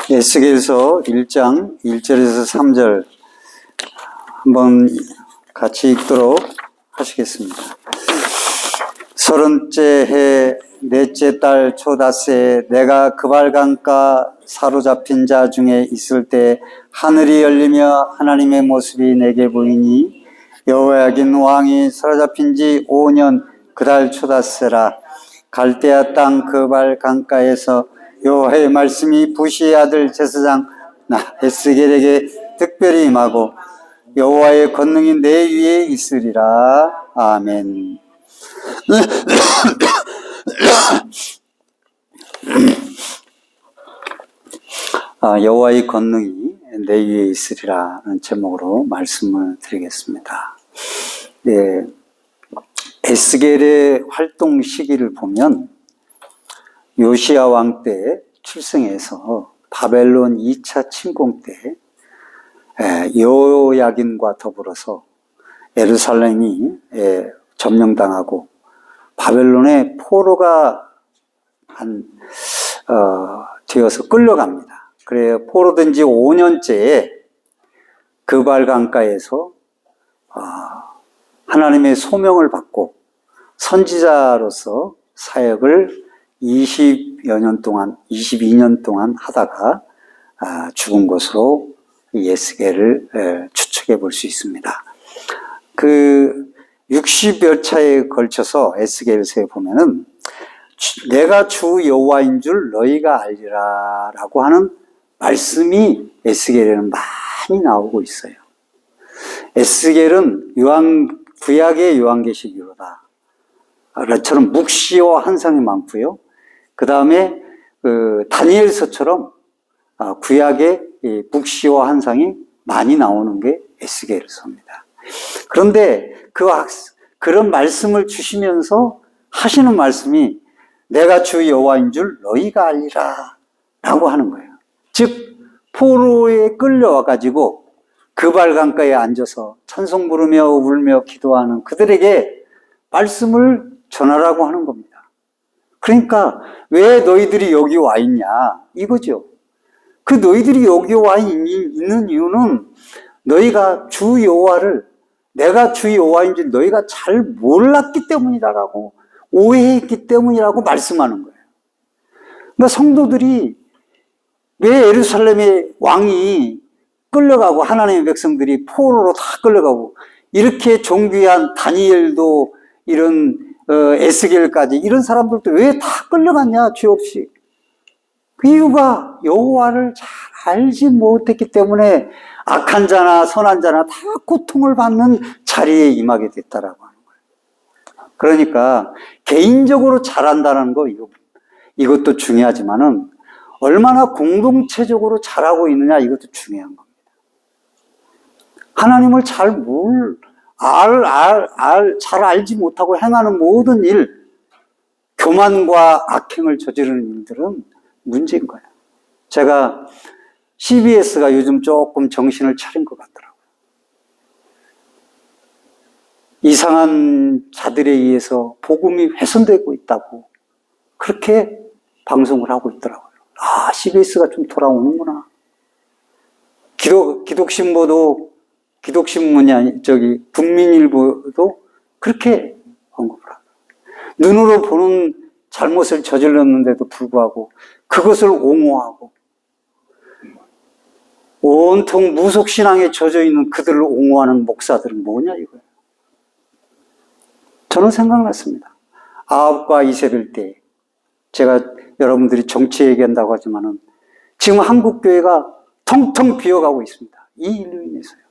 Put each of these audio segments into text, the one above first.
에스겔서 1장 1절에서 3절 한번 같이 읽도록 하시겠습니다. 30째 해 넷째 달 초닷새에 내가 그발강가 사로잡힌 자 중에 있을 때 하늘이 열리며 하나님의 모습이 내게 보이니 여호야긴 왕이 사로잡힌 지 5년 그달 초닷새라. 갈대아 땅 그발강가에서 여호와의 말씀이 부시의 아들 제사장 에스겔에게 특별히 임하고 여호와의 권능이 내 위에 있으리라. 아멘. 여호와의 권능이 내 위에 있으리라는 제목으로 말씀을 드리겠습니다. 네, 에스겔의 활동 시기를 보면 요시야 왕 때 출생해서 바벨론 2차 침공 때 여호야긴과 더불어서 예루살렘이 점령당하고 바벨론의 포로가 되어서 끌려갑니다. 그래 포로된 지 5년째에 그발강가에서 하나님의 소명을 받고 선지자로서 사역을 22년 동안 하다가 죽은 것으로 에스겔을 추측해 볼 수 있습니다. 그 60여 차에 걸쳐서 에스겔서에 보면은 내가 주 여호와인 줄 너희가 알리라 라고 하는 말씀이 에스겔에는 많이 나오고 있어요. 에스겔은 구약의 요한계시록이로다. 저는 묵시와 환상이 많고요. 그 다음에 다니엘서처럼 구약의 묵시와 환상이 많이 나오는 게 에스겔서입니다. 그런데 그런 말씀을 주시면서 하시는 말씀이 내가 주 여호와인 줄 너희가 알리라 라고 하는 거예요. 즉 포로에 끌려와 가지고 그발강가에 앉아서 찬송 부르며 울며 기도하는 그들에게 말씀을 전하라고 하는 겁니다. 그러니까 왜 너희들이 여기 와 있냐 이거죠. 그 너희들이 여기 와 있는 이유는 너희가 주 여호와를 내가 주 여호와인 줄 너희가 잘 몰랐기 때문이라고 오해했기 때문이라고 말씀하는 거예요. 그러니까 성도들이 왜 예루살렘의 왕이 끌려가고 하나님의 백성들이 포로로 다 끌려가고 이렇게 존귀한 다니엘도 이런 에스겔까지 이런 사람들도 왜 다 끌려갔냐 죄 없이. 그 이유가 여호와를 잘 알지 못했기 때문에 악한 자나 선한 자나 다 고통을 받는 자리에 임하게 됐다라고 하는 거예요. 그러니까 개인적으로 잘한다는 거 이것도 중요하지만은 얼마나 공동체적으로 잘하고 있느냐 이것도 중요한 겁니다. 하나님을 잘 알지 못하고 행하는 모든 일, 교만과 악행을 저지르는 일들은 문제인 거예요. 제가 CBS가 요즘 조금 정신을 차린 것 같더라고요. 이상한 자들에 의해서 복음이 훼손되고 있다고 그렇게 방송을 하고 있더라고요. CBS가 좀 돌아오는구나. 국민일보도 그렇게 언급을 하고 눈으로 보는 잘못을 저질렀는데도 불구하고 그것을 옹호하고 온통 무속신앙에 젖어 있는 그들을 옹호하는 목사들은 뭐냐 이거예요. 저는 생각났습니다. 아합과 이세벨 때 제가 여러분들이 정치 얘기한다고 하지만은 지금 한국교회가 텅텅 비어가고 있습니다. 이 일로 인해서요.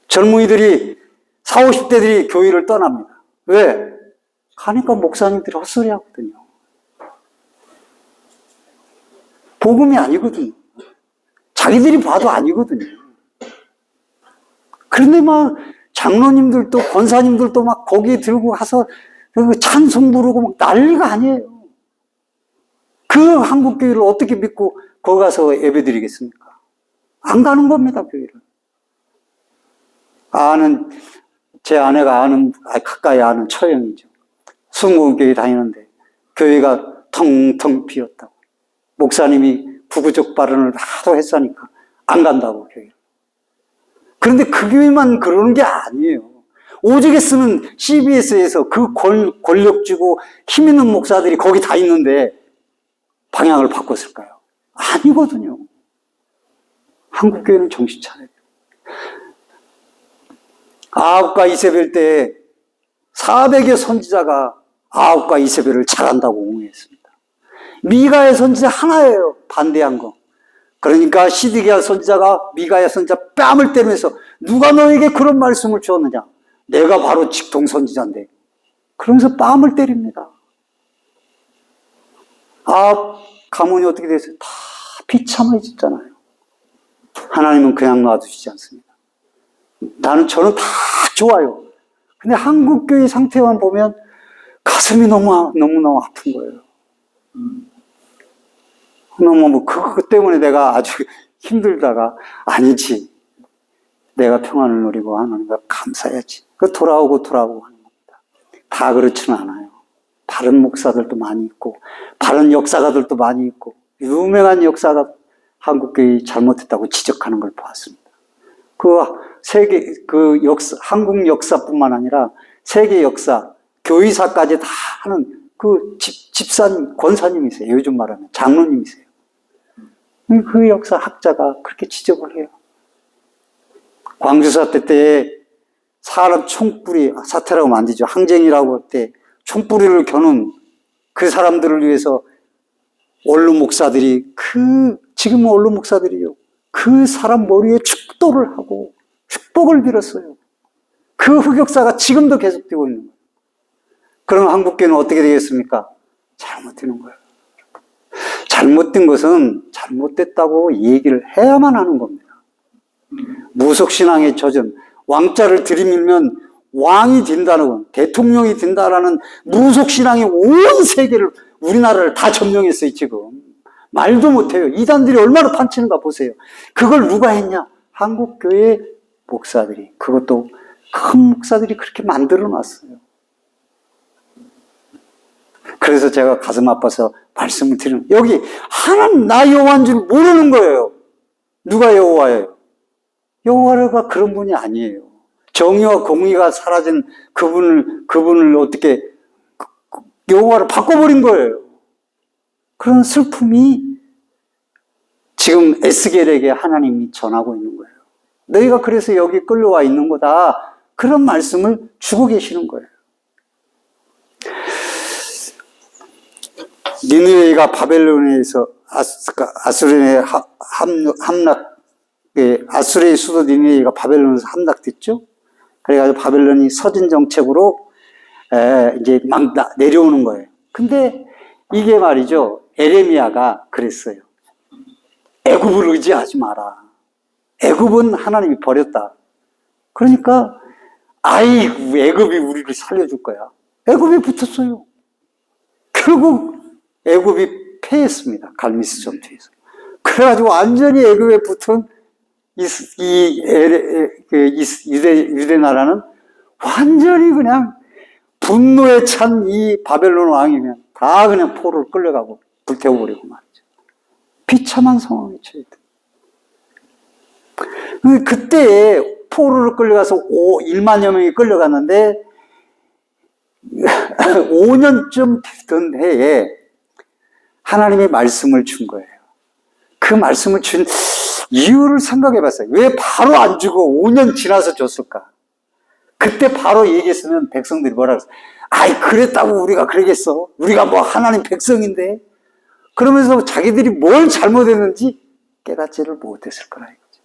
젊은이들이 40, 50대들이 교회를 떠납니다. 왜? 가니까 목사님들이 헛소리 하거든요. 복음이 아니거든요. 자기들이 봐도 아니거든요. 그런데 막 장로님들도 권사님들도 막 거기에 들고 가서 찬송 부르고 막 난리가 아니에요. 그 한국교회를 어떻게 믿고 거기 가서 예배 드리겠습니까? 안 가는 겁니다, 교회를. 제 아내가 가까이 아는 처형이죠. 순복음교회 다니는데 교회가 텅텅 비었다고. 목사님이 부부적 발언을 하도 했으니까 안 간다고 교회. 그런데 그 교회만 그러는 게 아니에요. 오직에 쓰는 CBS에서 그 권력주고 힘 있는 목사들이 거기 다 있는데 방향을 바꿨을까요? 아니거든요. 한국 교회는 정신 차려야 돼요. 아합과 이세벨 때 400여 선지자가 아합과 이세벨을 잘한다고 옹호했습니다. 미가의 선지자 하나예요. 반대한 거. 그러니까 시드기야 선지자가 미가의 선지자 뺨을 때리면서 누가 너에게 그런 말씀을 주었느냐? 내가 바로 직통 선지자인데. 그러면서 뺨을 때립니다. 아합 가문이 어떻게 됐어요? 다 비참해졌잖아요. 하나님은 그냥 놔두시지 않습니다. 저는 다 좋아요. 근데 한국교회 상태만 보면 가슴이 너무너무 아픈 거예요. 너무 그것 때문에 내가 아주 힘들다가 아니지. 내가 평안을 누리고 하나님과 감사해야지. 그 돌아오고 하는 겁니다. 다 그렇지는 않아요. 바른 목사들도 많이 있고 바른 역사가들도 많이 있고 유명한 역사가 한국교회 잘못했다고 지적하는 걸 보았습니다. 한국 역사뿐만 아니라 세계 역사, 교의사까지 다 하는 그 집사님, 권사님이세요. 요즘 말하면 장로님이세요. 그 역사 학자가 그렇게 지적을 해요. 광주사태 때 사람 총뿌리, 사태라고 하면 안 되죠. 항쟁이라고 할 때 총뿌리를 겨눈 그 사람들을 위해서 원로 목사들이 지금은 원로 목사들이요. 그 사람 머리에 축도를 하고 축복을 빌었어요. 그 흑역사가 지금도 계속되고 있는 거예요. 그럼 한국교회는 어떻게 되겠습니까? 잘못되는 거예요. 잘못된 것은 잘못됐다고 얘기를 해야만 하는 겁니다. 무속신앙에 젖은 왕자를 들이밀면 왕이 된다는, 대통령이 된다라는 무속신앙이 온 세계를, 우리나라를 다 점령했어요, 지금. 말도 못해요. 이단들이 얼마나 판치는가 보세요. 그걸 누가 했냐? 한국교회 목사들이. 그것도 큰 목사들이 그렇게 만들어 놨어요. 그래서 제가 가슴 아파서 말씀을 드리는, 여기 하나님 나 여호와인 줄 모르는 거예요. 누가 여호와예요? 여호와가 그런 분이 아니에요. 정의와 공의가 사라진 그분을 어떻게 여호와를 바꿔버린 거예요. 그런 슬픔이 지금 에스겔에게 하나님이 전하고 있는 거예요. 너희가 그래서 여기 끌려와 있는 거다. 그런 말씀을 주고 계시는 거예요. 니느웨가 바벨론에서 아수르의 아수르의 수도 니느웨가 바벨론에서 함락됐죠. 그래가지고 바벨론이 서진 정책으로 이제 막 내려오는 거예요. 근데 이게 말이죠. 에레미야가 그랬어요. 애굽을 의지하지 마라. 애굽은 하나님이 버렸다. 그러니까 아이고 애굽이 우리를 살려줄 거야. 애굽에 붙었어요. 결국 애굽이 패했습니다. 갈미스 전투에서. 그래가지고 완전히 애굽에 붙은 유대 나라는 완전히 그냥 분노에 찬 이 바벨론 왕이면 다 그냥 포로를 끌려가고 불태워버리고 말이죠. 비참한 상황이 처해 있다. 그때 포로를 끌려가서 1만여 명이 끌려갔는데 5년쯤 된 해에 하나님의 말씀을 준 거예요. 그 말씀을 준 이유를 생각해 봤어요. 왜 바로 안 주고 5년 지나서 줬을까? 그때 바로 얘기했으면 백성들이 뭐라 그랬어? 아이, 그랬다고 우리가 그러겠어? 우리가 뭐 하나님 백성인데? 그러면서 자기들이 뭘 잘못했는지 깨닫지를 못했을 거라 이거죠.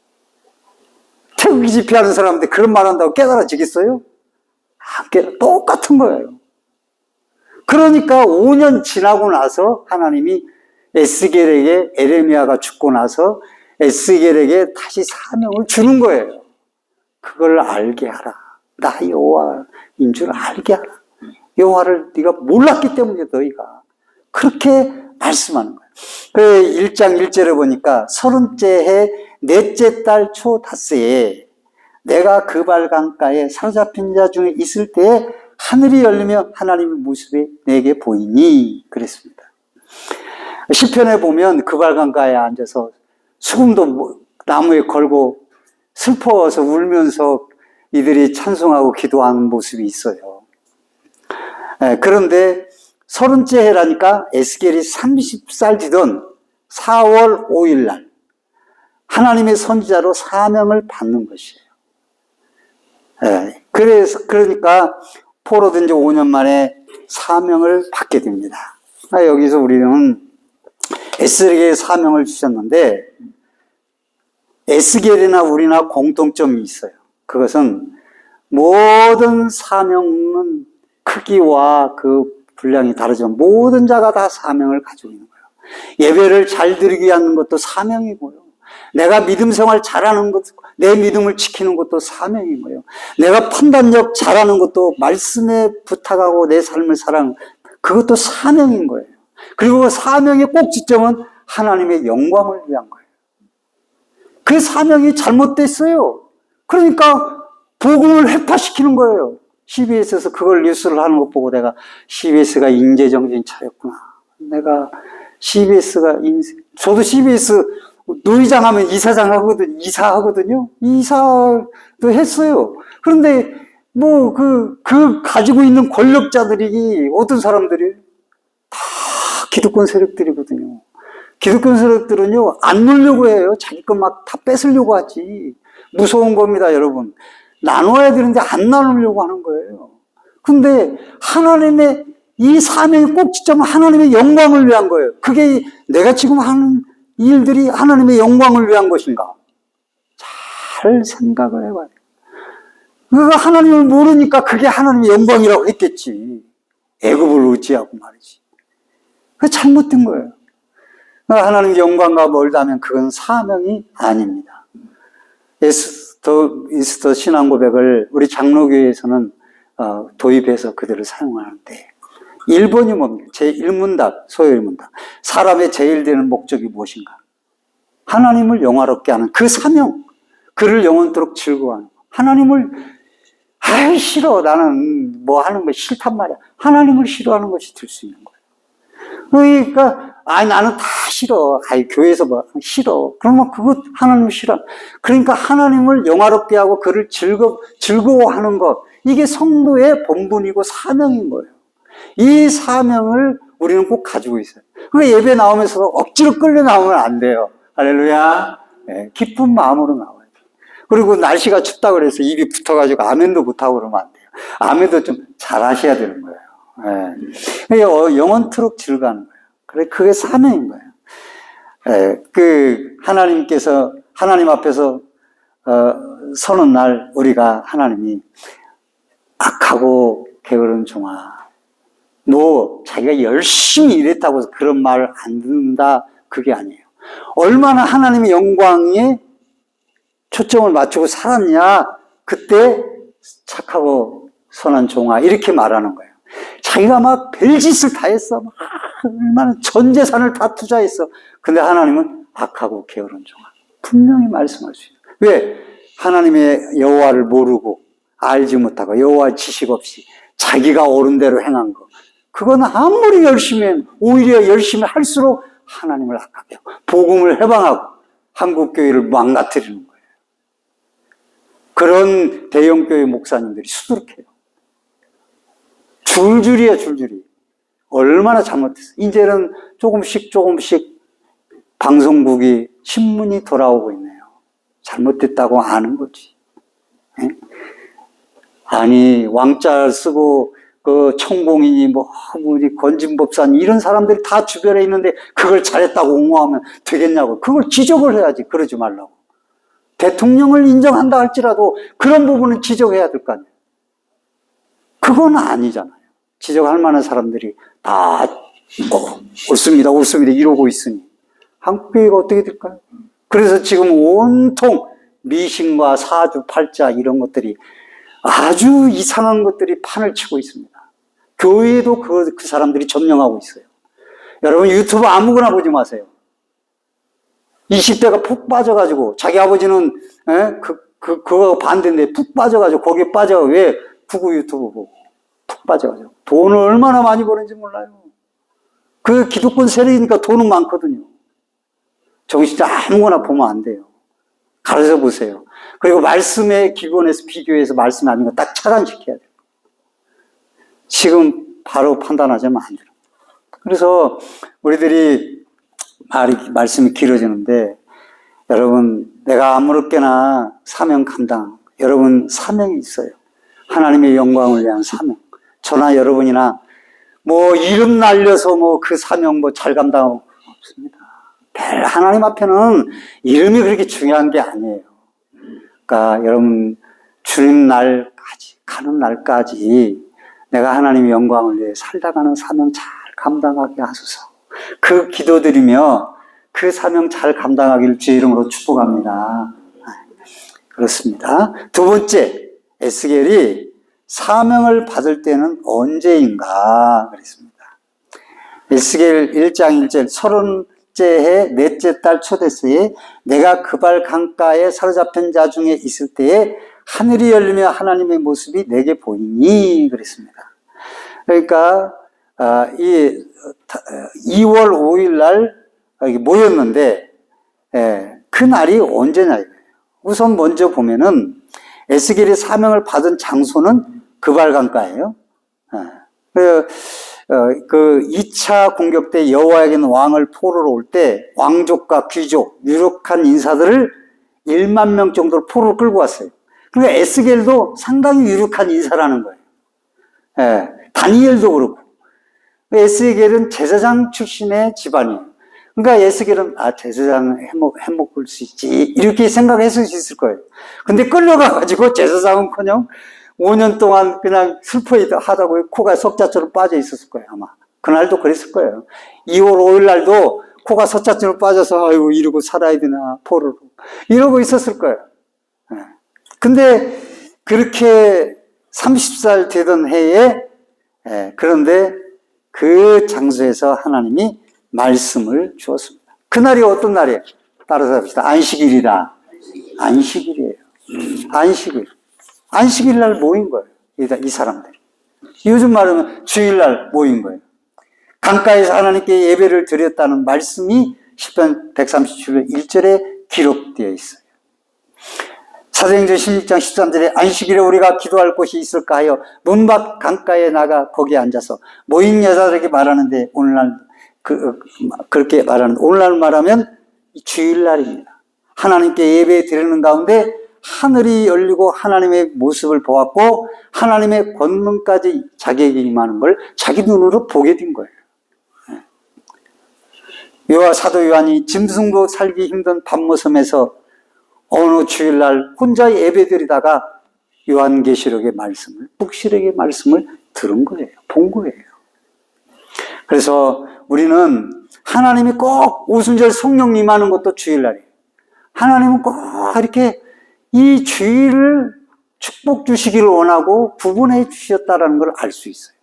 태극기 집회하는 사람한테 그런 말 한다고 깨달아지겠어요? 안 깨달아. 똑같은 거예요. 그러니까 5년 지나고 나서 하나님이 에스겔에게, 에레미야가 죽고 나서 에스겔에게 다시 사명을 주는 거예요. 그걸 알게 하라. 나 여호와인 줄 알게 하라. 여호와를 네가 몰랐기 때문에 너희가 그렇게 말씀하는 거예요. 그 1장 1절에 보니까 30째 해 넷째 달 초 닷새에 내가 그발 강가에 사로잡힌 자 중에 있을 때에 하늘이 열리며 하나님의 모습이 내게 보이니 그랬습니다. 시편에 보면 그발강가에 앉아서 수금도 나무에 걸고 슬퍼서 울면서 이들이 찬송하고 기도하는 모습이 있어요. 그런데 30째 해라니까 에스겔이 30살 되던 4월 5일 날 하나님의 선지자로 사명을 받는 것이에요. 그러니까 포로된 지 5년 만에 사명을 받게 됩니다. 여기서 우리는 에스겔에게 사명을 주셨는데 에스겔이나 우리나 공통점이 있어요. 그것은 모든 사명은 크기와 그 분량이 다르지만 모든 자가 다 사명을 가지고 있는 거예요. 예배를 잘 드리게 하는 것도 사명이고요. 내가 믿음 생활 잘하는 것, 내 믿음을 지키는 것도 사명인 거예요. 내가 판단력 잘하는 것도 말씀에 부탁하고 내 삶을 살아가는 그것도 사명인 거예요. 그리고 그 사명의 꼭지점은 하나님의 영광을 위한 거예요. 그 사명이 잘못됐어요. 그러니까 복음을 회파시키는 거예요. CBS에서 그걸 뉴스를 하는 것 보고 내가 CBS가 인재정신 차렸구나. 내가 저도 CBS 노이장 하면 이사하거든요. 이사도 했어요. 그런데 그 가지고 있는 권력자들이 어떤 사람들이 다 기득권 세력들이거든요. 기득권 세력들은요, 안 놀려고 해요. 자기 것 막 다 뺏으려고 하지. 무서운 겁니다, 여러분. 나눠야 되는데 안 나누려고 하는 거예요. 근데 하나님의 이 사명의 꼭지점은 하나님의 영광을 위한 거예요. 그게 내가 지금 하는 일들이 하나님의 영광을 위한 것인가? 잘 생각을 해봐요. 그가 하나님을 모르니까 그게 하나님의 영광이라고 했겠지. 애굽을 의지하고 말이지. 그게 잘못된 거예요. 하나님의 영광과 멀다면 그건 사명이 아닙니다. 이스터 신앙 고백을 우리 장로교회에서는 도입해서 그들을 사용하는데 1번이 뭡니까? 제1문답, 소요1문답. 사람의 제일 되는 목적이 무엇인가? 하나님을 영화롭게 하는 그 사명, 그를 영원토록 즐거워하는 하나님을 싫어. 나는 뭐 하는 거 싫단 말이야. 하나님을 싫어하는 것이 될 수 있는 거예요. 그러니까 나는 다 싫어. 교회에서 뭐 싫어. 그러면 그거 하나님 싫어. 그러니까 하나님을 영화롭게 하고 그를 즐거워하는 것. 이게 성도의 본분이고 사명인 거예요. 이 사명을 우리는 꼭 가지고 있어요. 그러니까 예배 나오면서도 억지로 끌려 나오면 안 돼요. 할렐루야. 네, 기쁜 마음으로 나와요. 그리고 날씨가 춥다 그래서 입이 붙어가지고 아멘도 못하고 그러면 안 돼요. 아멘도 좀 잘하셔야 되는 거예요. 네. 영원토록 즐거워하는 거예요. 그래, 그게 사명인 거예요. 하나님 앞에서 서는 날 우리가 하나님이 악하고 게으른 종아, 너 자기가 열심히 일했다고 해서 그런 말을 안 듣는다, 그게 아니에요. 얼마나 하나님의 영광에 초점을 맞추고 살았냐, 그때 착하고 선한 종아, 이렇게 말하는 거예요. 자기가 막 별짓을 다 했어. 막 얼마나 전 재산을 다 투자했어. 근데 하나님은 악하고 게으른 종아, 분명히 말씀할 수 있어요. 왜? 하나님의 여호와를 모르고 알지 못하고 여호와 지식 없이 자기가 옳은 대로 행한 거, 그건 아무리 열심히 오히려 열심히 할수록 하나님을 악하게 하고 복음을 해방하고 한국교회를 망가뜨리는 거예요. 그런 대형교회 목사님들이 수두룩해요. 줄줄이에요, 줄줄이. 얼마나 잘못했어요. 이제는 조금씩 방송국이 신문이 돌아오고 있네요. 잘못됐다고 아는 거지. 네? 아니, 왕자 쓰고 그 천공인이 우리 권진법사님 이런 사람들이 다 주변에 있는데 그걸 잘했다고 옹호하면 되겠냐고. 그걸 지적을 해야지. 그러지 말라고. 대통령을 인정한다 할지라도 그런 부분은 지적해야 될 거 아니에요. 그건 아니잖아요. 지적할 만한 사람들이 다 옳습니다, 옳습니다 이러고 있으니 한국교회가 어떻게 될까요? 그래서 지금 온통 미신과 사주팔자 이런 것들이 아주 이상한 것들이 판을 치고 있습니다. 교회에도 그 사람들이 점령하고 있어요. 여러분 유튜브 아무거나 보지 마세요. 20대가 푹 빠져가지고 자기 아버지는 그거 반대인데 푹 빠져가지고 거기에 빠져. 왜? 구구 유튜브 보고 푹 빠져가지고 돈을 얼마나 많이 버는지 몰라요. 그 기득권 세력이니까 돈은 많거든요. 정신 아무거나 보면 안 돼요. 가르쳐 보세요. 그리고 말씀의 기본에서 비교해서 말씀이 아닌 거 딱 차단시켜야 돼요. 지금 바로 판단하자면 안 돼요. 그래서 우리들이 말씀이 길어지는데, 여러분, 내가 아무렇게나 사명 감당, 여러분 사명이 있어요. 하나님의 영광을 위한 사명. 저나 여러분이나 뭐 이름 날려서 뭐 그 사명 뭐 잘 감당하고 없습니다. 하나님 앞에는 이름이 그렇게 중요한 게 아니에요. 그러니까 여러분, 주님 날까지, 가는 날까지 내가 하나님의 영광을 위해 살다 가는 사명 잘 감당하게 하소서. 그 기도드리며 그 사명 잘 감당하기를 주의 이름으로 축복합니다. 그렇습니다. 두 번째, 에스겔이 사명을 받을 때는 언제인가 그랬습니다. 에스겔 1장 1절 30째 해 넷째 달 초대서에 내가 그발 강가에 사로잡힌 자 중에 있을 때에 하늘이 열리며 하나님의 모습이 내게 보이니 그랬습니다. 그러니까 2월 5일 날 모였는데 그 날이 언제냐 이거예요. 우선 먼저 보면은 에스겔이 사명을 받은 장소는 그발 강가예요. 그 2차 공격 때 여호와에게는 왕을 포로로 올 때 왕족과 귀족, 유력한 인사들을 1만 명 정도로 포로로 끌고 왔어요. 그러니까 에스겔도 상당히 유력한 인사라는 거예요. 다니엘도 그렇고. 에스겔은 제사장 출신의 집안이에요. 그러니까 에스겔은 제사장 해먹을 수 있지 이렇게 생각했을 수 있을 거예요. 근데 끌려가가지고 제사장은커녕 5년 동안 그냥 슬퍼하다고 코가 석자처럼 빠져 있었을 거예요. 아마 그날도 그랬을 거예요. 2월 5일 날도 코가 석자처럼 빠져서 아이고 이러고 살아야 되나 포로로 이러고 있었을 거예요. 근데 그렇게 30살 되던 해에 그런데 그 장소에서 하나님이 말씀을 주었습니다. 그날이 어떤 날이에요? 따라서 합시다. 안식일이다. 안식일이에요. 안식일. 안식일 날 모인 거예요. 이 사람들이. 요즘 말하면 주일날 모인 거예요. 강가에서 하나님께 예배를 드렸다는 말씀이 시편 137편 1절에 기록되어 있어요. 사도행전 16장 13절에 안식일에 우리가 기도할 곳이 있을까 하여 문밖 강가에 나가 거기에 앉아서 모인 여자들에게 말하는데 오늘날 그렇게 말하는 오늘날 말하면 주일날입니다. 하나님께 예배 드리는 가운데 하늘이 열리고 하나님의 모습을 보았고 하나님의 권능까지 자기에게 임하는 걸 자기 눈으로 보게 된 거예요. 사도 요한이 짐승도 살기 힘든 밤모섬에서 어느 주일날 혼자 예배드리다가 요한계시록의 말씀을, 북시록의 말씀을 들은 거예요. 본 거예요. 그래서 우리는 하나님이 꼭 오순절 성령 임하는 것도 주일날이에요. 하나님은 꼭 이렇게 이 주일을 축복 주시기를 원하고 구분해 주셨다는 걸 알 수 있어요.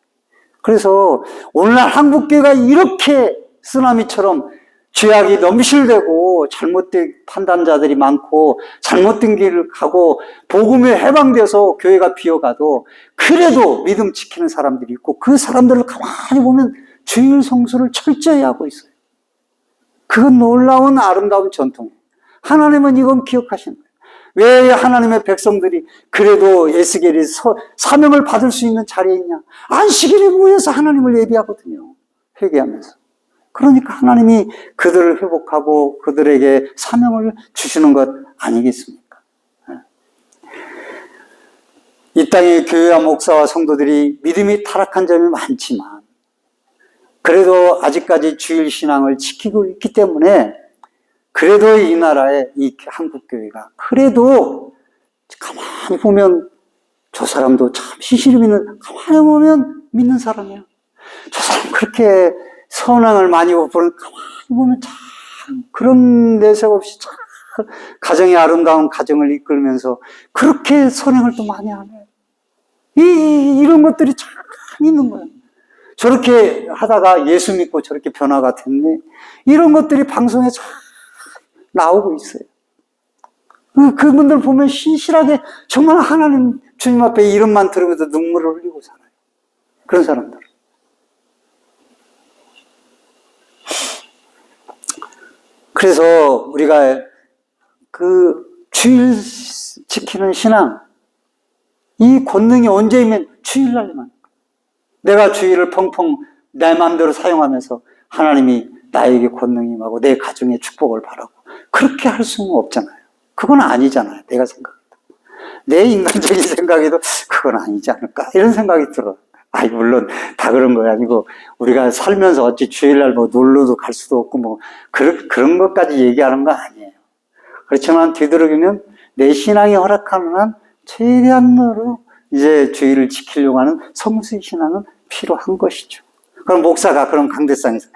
그래서 오늘날 한국교회가 이렇게 쓰나미처럼 죄악이 넘실대고 잘못된 판단자들이 많고 잘못된 길을 가고 복음에 해방돼서 교회가 비어가도 그래도 믿음 지키는 사람들이 있고 그 사람들을 가만히 보면 주일 성수를 철저히 하고 있어요. 그건 놀라운 아름다운 전통이에요. 하나님은 이건 기억하시는 거예요. 왜 하나님의 백성들이 그래도 에스겔이 사명을 받을 수 있는 자리에 있냐? 안식일에 모여서 하나님을 예배하거든요. 회개하면서. 그러니까 하나님이 그들을 회복하고 그들에게 사명을 주시는 것 아니겠습니까? 이 땅의 교회와 목사와 성도들이 믿음이 타락한 점이 많지만 그래도 아직까지 주일 신앙을 지키고 있기 때문에 그래도 이 나라의 이 한국교회가 그래도 가만히 보면 저 사람도 참 시시히 믿는, 가만히 보면 믿는 사람이야. 저 사람 그렇게 선행을 많이 보는, 가만히 보면 참 그런 내색 없이 참 가정의 아름다운 가정을 이끌면서 그렇게 선행을 또 많이 하네. 이런 것들이 참 있는 거야. 저렇게 하다가 예수 믿고 저렇게 변화가 됐네. 이런 것들이 방송에 참 나오고 있어요. 그분들 보면 신실하게 정말 하나님 주님 앞에 이름만 들으면서 눈물을 흘리고 살아요. 그런 사람들. 그래서 우리가 그 주일 지키는 신앙, 이 권능이 언제이면 주일날만. 내가 주일을 펑펑 내 마음대로 사용하면서 하나님이 나에게 권능이 임하고 내 가정에 축복을 바라고 그렇게 할 수는 없잖아요. 그건 아니잖아요. 내가 생각해도. 내 인간적인 생각에도 그건 아니지 않을까 이런 생각이 들어요. 아이 물론 다 그런 거 아니고 우리가 살면서 어찌 주일날 뭐 놀러도 갈 수도 없고 뭐 그런 것까지 얘기하는 거 아니에요. 그렇지만 되도록이면 내 신앙이 허락하는 한 최대한으로 이제 주일을 지키려고 하는 성수의 신앙은 필요한 것이죠. 그럼 목사가 그런 강대상에서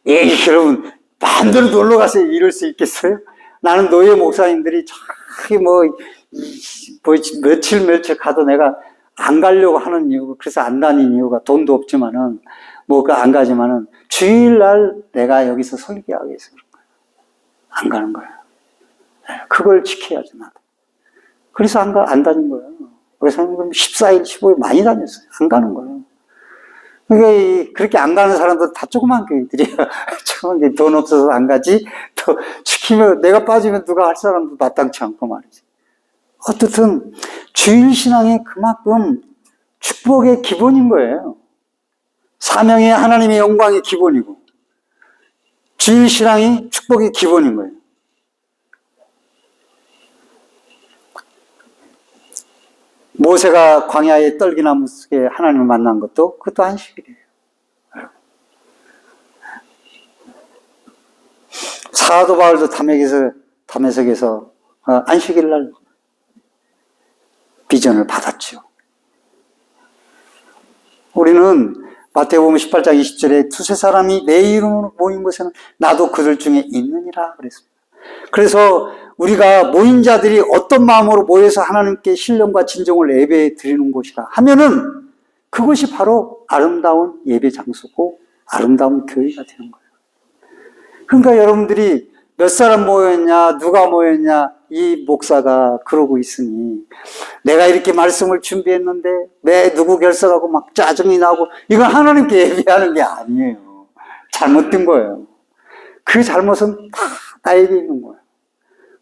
에이 여러분 마음대로 놀러 가서 이럴 수 있겠어요? 나는 노예 목사님들이 저기 뭐 며칠 가도 내가 안 가려고 하는 이유가 그래서 안 다니는 이유가 돈도 없지만은 뭐 안 가지만은 주일날 내가 여기서 설교하기 위해서 그런 거예요. 안 가는 거예요. 그걸 지켜야지 나도. 그래서 안 다닌 거예요. 그래서 14일, 15일 많이 다녔어요. 안 가는 거예요. 그러니까 그렇게 안 가는 사람들 다 조그만 교회들이에요. 조그만 교회 돈 없어서 안 가지. 또 시키면 내가 빠지면 누가 할 사람도 마땅치 않고 말이지. 어떻든 주일 신앙이 그만큼 축복의 기본인 거예요. 사명의 하나님의 영광의 기본이고 주일 신앙이 축복의 기본인 거예요. 모세가 광야의 떨기나무 속에 하나님을 만난 것도 그것도 안식일이에요. 사도 바울도 담에색에서 안식일 날 비전을 받았죠. 우리는 마태복음 18장 20절에 두세 사람이 내 이름으로 모인 곳에는 나도 그들 중에 있느니라 그랬습니다. 그래서 우리가 모인 자들이 어떤 마음으로 모여서 하나님께 신령과 진정을 예배해 드리는 곳이라 하면은 그것이 바로 아름다운 예배 장소고 아름다운 교회가 되는 거예요. 그러니까 여러분들이 몇 사람 모였냐, 누가 모였냐, 이 목사가 그러고 있으니 내가 이렇게 말씀을 준비했는데 왜 누구 결석하고 막 짜증이 나고 이건 하나님께 예배하는 게 아니에요. 잘못된 거예요. 그 잘못은 다 나에게 있는 거예요.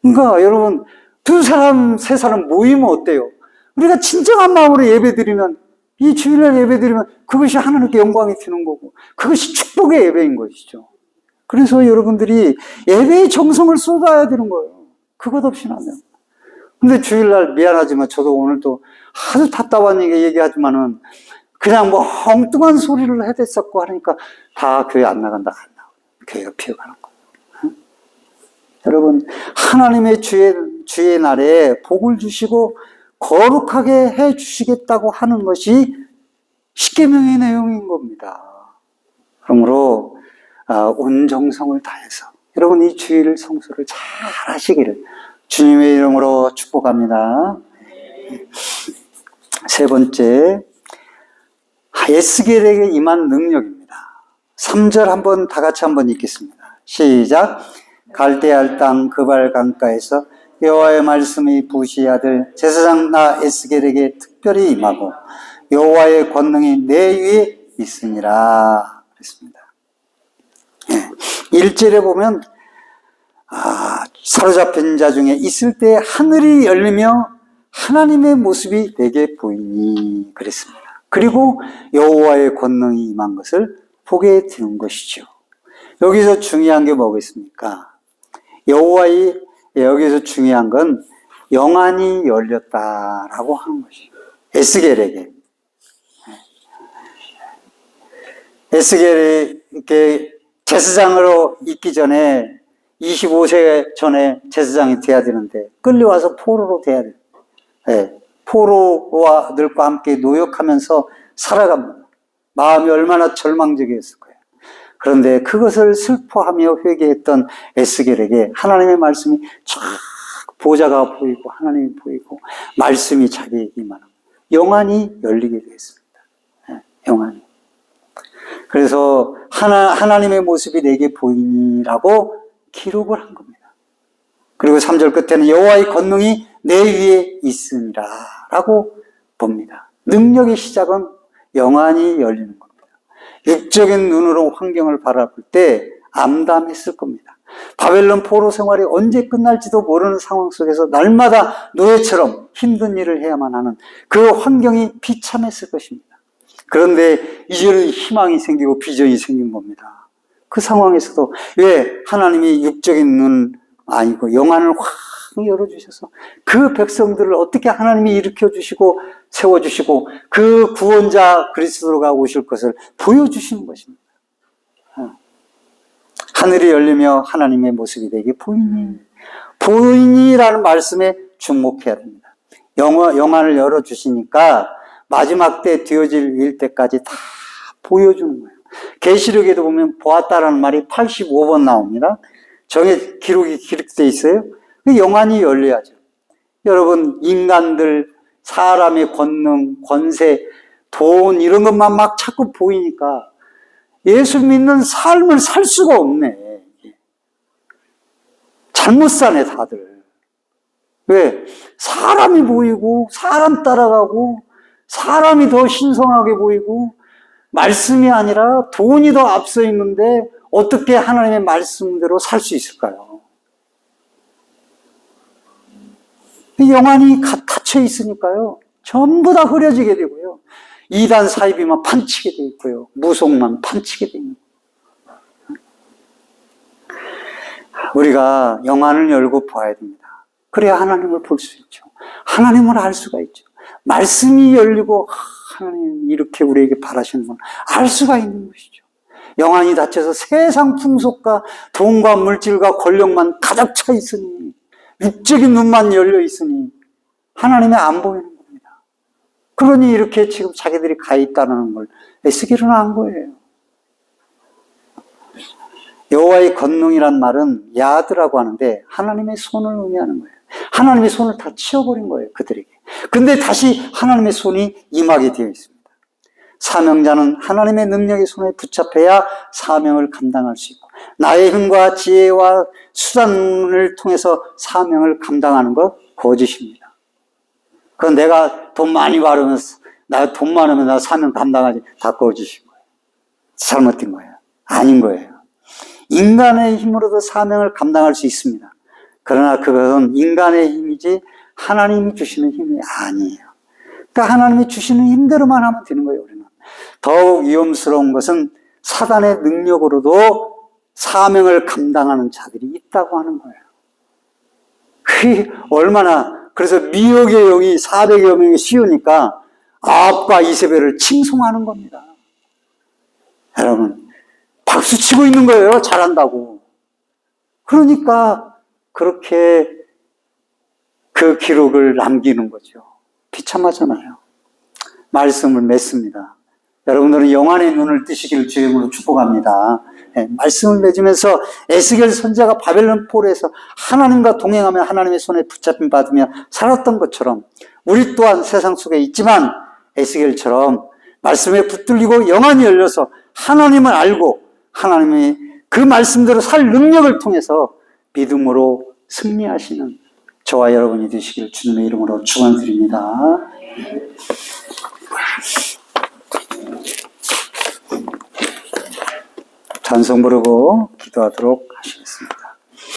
그러니까 여러분 두 사람, 세 사람 모이면 어때요? 우리가 진정한 마음으로 예배드리면 이 주일날 예배드리면 그것이 하나님께 영광이 되는 거고 그것이 축복의 예배인 것이죠. 그래서 여러분들이 예배의 정성을 쏟아야 되는 거예요. 그것 없이는 안 돼요. 근데 주일날 미안하지만 저도 오늘 또 아주 답답한 얘기하지만은 그냥 뭐 엉뚱한 소리를 해댔었고 하니까 다 교회 안 나간다. 교회가 비어가는 거예요. 응? 여러분 하나님의 주의 날에 복을 주시고 거룩하게 해 주시겠다고 하는 것이 십계명의 내용인 겁니다. 그러므로 온 정성을 다해서 여러분 이 주일 성수를 잘 하시기를 주님의 이름으로 축복합니다. 세 번째, 에스겔에게 임한 능력입니다. 3절 한번 다 같이 한번 읽겠습니다. 시작. 갈대알 땅 그발 강가에서 여호와의 말씀이 부시 아들 제사장 나 에스겔에게 특별히 임하고 여호와의 권능이 내 위에 있으니라 그랬습니다. 1절에 보면 사로잡힌 자 중에 있을 때 하늘이 열리며 하나님의 모습이 내게 보이니 그랬습니다. 그리고 여호와의 권능이 임한 것을 보게 되는 것이죠. 여기서 중요한 게 뭐겠습니까? 여기서 중요한 건 영안이 열렸다라고 하는 것이에요. 에스겔에게. 에스겔이 이렇게 제사장으로 있기 전에 25세 전에 제사장이 돼야 되는데 끌려와서 포로로 돼야 돼요. 네. 포로와들과 함께 노역하면서 살아갑니다. 마음이 얼마나 절망적이었을 거예요. 그런데 그것을 슬퍼하며 회개했던 에스겔에게 하나님의 말씀이 쫙 보좌가 보이고 하나님이 보이고 말씀이 자기에게 임하는 영안이 열리게 되었습니다. 네. 영안이. 그래서 하나님의 모습이 내게 보이니라고 기록을 한 겁니다. 그리고 3절 끝에는 여호와의 권능이 내 위에 있으니라 라고 봅니다. 능력의 시작은 영안이 열리는 겁니다. 육적인 눈으로 환경을 바라볼 때 암담했을 겁니다. 바벨론 포로 생활이 언제 끝날지도 모르는 상황 속에서 날마다 노예처럼 힘든 일을 해야만 하는 그 환경이 비참했을 것입니다. 그런데 이제는 희망이 생기고 비전이 생긴 겁니다. 그 상황에서도 왜 하나님이 육적인 눈 아니고 영안을 확 열어주셔서 그 백성들을 어떻게 하나님이 일으켜주시고 세워주시고 그 구원자 그리스도가 오실 것을 보여주시는 것입니다. 하늘이 열리며 하나님의 모습이 되게 보이니라는 말씀에 주목해야 됩니다. 영안을 열어주시니까 마지막 때 되어질 일때까지 다 보여주는 거예요. 계시록에도 보면 보았다라는 말이 85번 나옵니다. 정의 기록이 기록되어 있어요. 그 영안이 열려야죠. 여러분, 인간들, 사람의 권능, 권세, 돈 이런 것만 막 자꾸 보이니까 예수 믿는 삶을 살 수가 없네. 잘못 사네 다들. 왜? 사람이 보이고 사람 따라가고 사람이 더 신성하게 보이고 말씀이 아니라 돈이 더 앞서 있는데 어떻게 하나님의 말씀대로 살 수 있을까요? 영안이 닫혀 있으니까요. 전부 다 흐려지게 되고요. 이단 사이비만 판치게 돼 있고요. 무속만 판치게 돼 있는 거예요. 우리가 영안을 열고 봐야 됩니다. 그래야 하나님을 볼 수 있죠. 하나님을 알 수가 있죠. 말씀이 열리고 하나님 이렇게 우리에게 바라시는 건 알 수가 있는 것이죠. 영안이 닫혀서 세상 풍속과 돈과 물질과 권력만 가득 차 있으니 육적인 눈만 열려 있으니 하나님이 안 보이는 겁니다. 그러니 이렇게 지금 자기들이 가 있다는 걸 에스겔은 안 거예요. 여호와의 권능이란 말은 야드라고 하는데 하나님의 손을 의미하는 거예요. 하나님의 손을 다 치워버린 거예요, 그들에게. 근데 다시 하나님의 손이 임하게 되어 있습니다. 사명자는 하나님의 능력의 손에 붙잡혀야 사명을 감당할 수 있고 나의 힘과 지혜와 수단을 통해서 사명을 감당하는 것 거짓입니다. 그건 내가 돈 많이 벌으면 나 돈 많으면 나 사명 감당하지 다 거짓인 거예요. 잘못된 거예요. 아닌 거예요. 인간의 힘으로도 사명을 감당할 수 있습니다. 그러나 그것은 인간의 힘이지 하나님이 주시는 힘이 아니에요. 그러니까 하나님이 주시는 힘대로만 하면 되는 거예요, 우리는. 더욱 위험스러운 것은 사단의 능력으로도 사명을 감당하는 자들이 있다고 하는 거예요. 그게 얼마나, 그래서 미혹의 영이 400여 명이 씌우니까 아합과 이세벨을 칭송하는 겁니다. 여러분, 박수 치고 있는 거예요, 잘한다고. 그러니까 그렇게 그 기록을 남기는 거죠. 비참하잖아요. 말씀을 맺습니다. 여러분들은 영안의 눈을 뜨시기를 주의 이름으로 축복합니다. 네, 말씀을 맺으면서 에스겔 선지자가 바벨론 포로에서 하나님과 동행하며 하나님의 손에 붙잡힘 받으며 살았던 것처럼 우리 또한 세상 속에 있지만 에스겔처럼 말씀에 붙들리고 영안이 열려서 하나님을 알고 하나님의 그 말씀대로 살 능력을 통해서 믿음으로 승리하시는 저와 여러분이 되시기를 주님의 이름으로 축원드립니다. 찬송 부르고 기도하도록 하십니다.